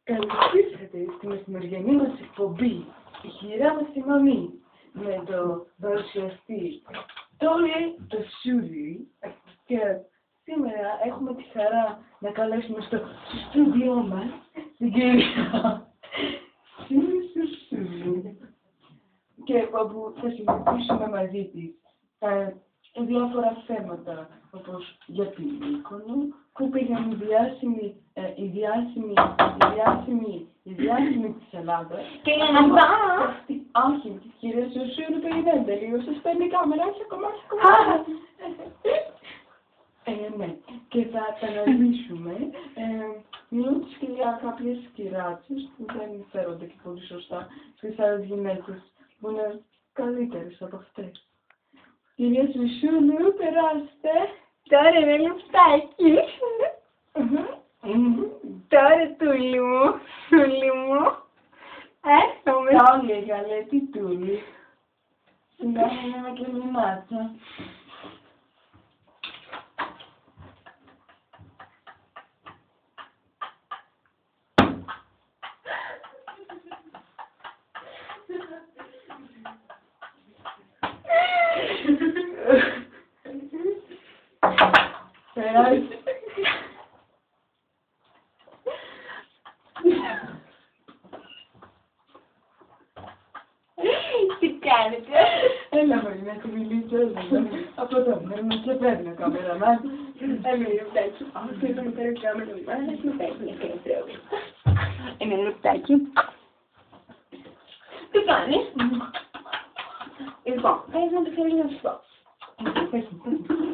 Καλώς ήρθατε στη μεσημεριανή μας εκπομπή «Η χειρά μας η μαμή» με το παρουσιαστή Τόλι το Σούδι, και σήμερα έχουμε τη χαρά να καλέσουμε στο στούντιό μας την κυρία Σούδι, και όπου θα συζητήσουμε μαζί της διάφορα θέματα, όπως για την Μύκονο, που πήγαν η διάσημη της Ελλάδας. Και για να δω! Όχι, κυρία Σουσούρου, περιμένετε λίγο, σας παίρνει η κάμερα, όχι ακόμα. Ναι, και θα αναλύσουμε μιλώντας και για κάποιες κυράτσες που δεν φέρονται και πολύ σωστά στις άλλες γυναίκες, που είναι καλύτερες από αυτές. Κυρία Σουσούρου, περάστε. Τώρα είναι λουφτάκι. Τώρα τούλι μου. Έρχομαι. Τόλι, καλέ, τι τούλι. Σιγά είναι και μηνάτσα. Περάστε. Τι κάνετε? Έλα μωρί να τη μιλήσω, από το μέρος και παίρνω καμεραμάν. Ένα λεπτάκι. Αυτό ήταν πέρα κάμερα μου. Αλλά δεν με παίρνει αυτό το πρόβλημα. Ένα λεπτάκι. Τι κάνεις? Λοιπόν, πες να το θέλεις να σου πω.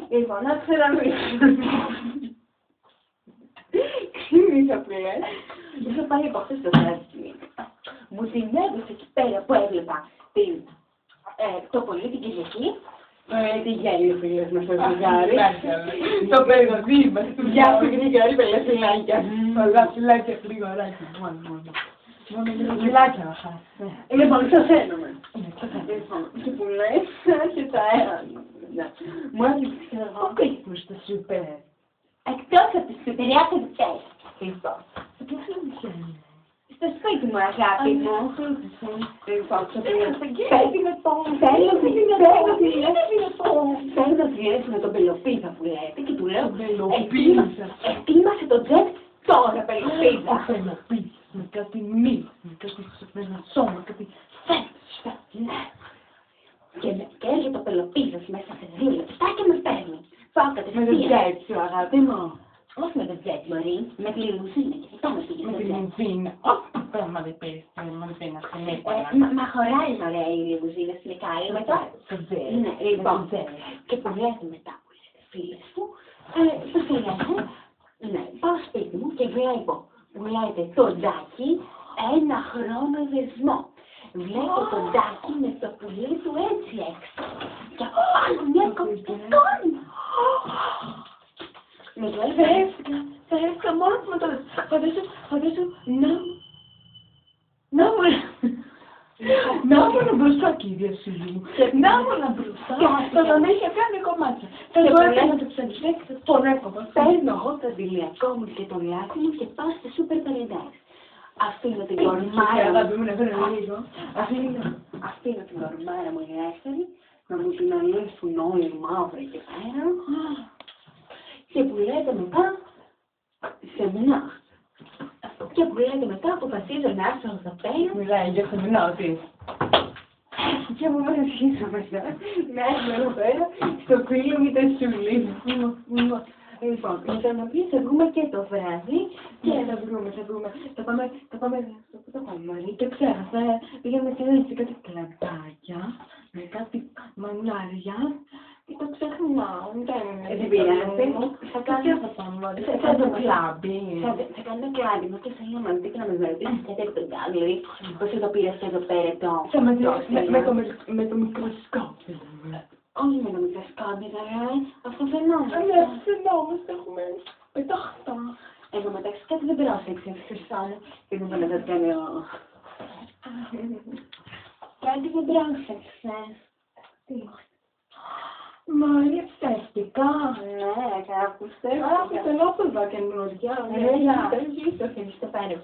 Λοιπόν, να ξαναμιλήσω. Ξύμισα πλέον. Είχα πάει από χθες στο τραπέζι. Μου την έδωσε εκεί πέρα που έβλεπα το πολύ την Κυριακή. Τι γέλιο φίλες μας το ζυγάρι. Το παιδί μας. Γεια σου γρήγορη πελασιλάκια. Πολλά φυλάκια γρήγοράκι, μόνο. Μόνο λίγο φυλάκια να χάσει. Λοιπόν, σας ένωμε. Και που λες, αρκετά μου έρχεται ξέρω Πού στο σούπερ. εκτός από τις σουτεριάς επιτές. Λοιπόν, Ποιος είναι πιάνει. στο σπίτι μου αγάπη μου. Λοιπόν, στο θέλω να τριέρεσουμε τον Πελοπίδα που λέτε και του λέω ετοίμασε το τζετ τώρα Πελοπίδα. Ο Πελοπίδας με κάτι μύλα, με κάτι σώμα, κάτι φέτος. Και έρχεται ο Πελοπίδας μέσα σε 2 λεπτά και με παίρνει. Πάω Με το κατευθείαν. τζέτ σου αγάπη μου. Όχι με το τζετ μωρή, με τη λιμουζίνα και αυτό με πήγε Με στο τη τζετ. λιμουζίνα. Μα δεν πες, Μα χωράει ωραία η λιμουζίνα στην Εκάλη μετά. Ναι, λοιπόν. Και που λέτε μετά που λέτε φίλες μου, στο τηλέφωνο, ναι, πάω σπίτι μου και βλέπω που λέτε το Τζάκι 1 χρόνο δεσμό. Βλέπω το Τζάκι με το πουλί του έτσι έξω. Και από πάνω μια κομπιτόνη. Με το θα έφυγα μόνο με το... Φαντάσου, Να ήμουν μπροστά, κυρία Σιλού. Να ήμουν μπροστά. Θα τον είχε κάνει κομμάτια. Θα το έκανα το ψαγισμένο και θα τον έκοβα. Παίρνω εγώ το αντιλιακό μου και το λάκι μου και πάω στη Σούπερ Παρεντάς. Αφήνω την κορμάρα μου. Αφήνω την κορμάρα μου ελεύθερη, να μου την αλύσουν όλοι μαύροι και πέρα. Και που λέτε μετά, σεμινά. Και που λέτε μετά, αποφασίζω να έρθω εδώ πέρα. Μιλάει για σεμινά, τι. Και μου αρχίσω μετά να έρθω εδώ πέρα, στο κρύο μου τα σουλή. Λοιπόν, για να πει θα βγούμε και το βράδυ και θα πάμε Μαρή και ξέχασα, πήγαμε σε κάτι κλαμπάκια με κάτι μανάρια και το ξεχνάω, δεν πειράζει, θα κάνουμε κλάμπι, θα κάνουμε κλάμπι, μα και θέλω να δείτε και να με ρωτήσεις κάτι από τον άλλο, δηλαδή πώς εδώ πήρες εδώ πέρα το... Με το μικροσκόπιο. Όχι με το μικροσκόπιο, αυτό φαινόμαστε. Ναι, φαινόμαστε, έχουμε πετάχτα. Εγώ μεταξύ κάτι δεν πρόσεξε, χρυσάνω, και δεν θέλω να το κάνω. Κάτι δεν πρόσεξε. Τι. Μα είναι ψεύτικα. Ναι, κάπου Άκουσε λάθος τα καινούργια. Έλα, το θέλεις το πέρα.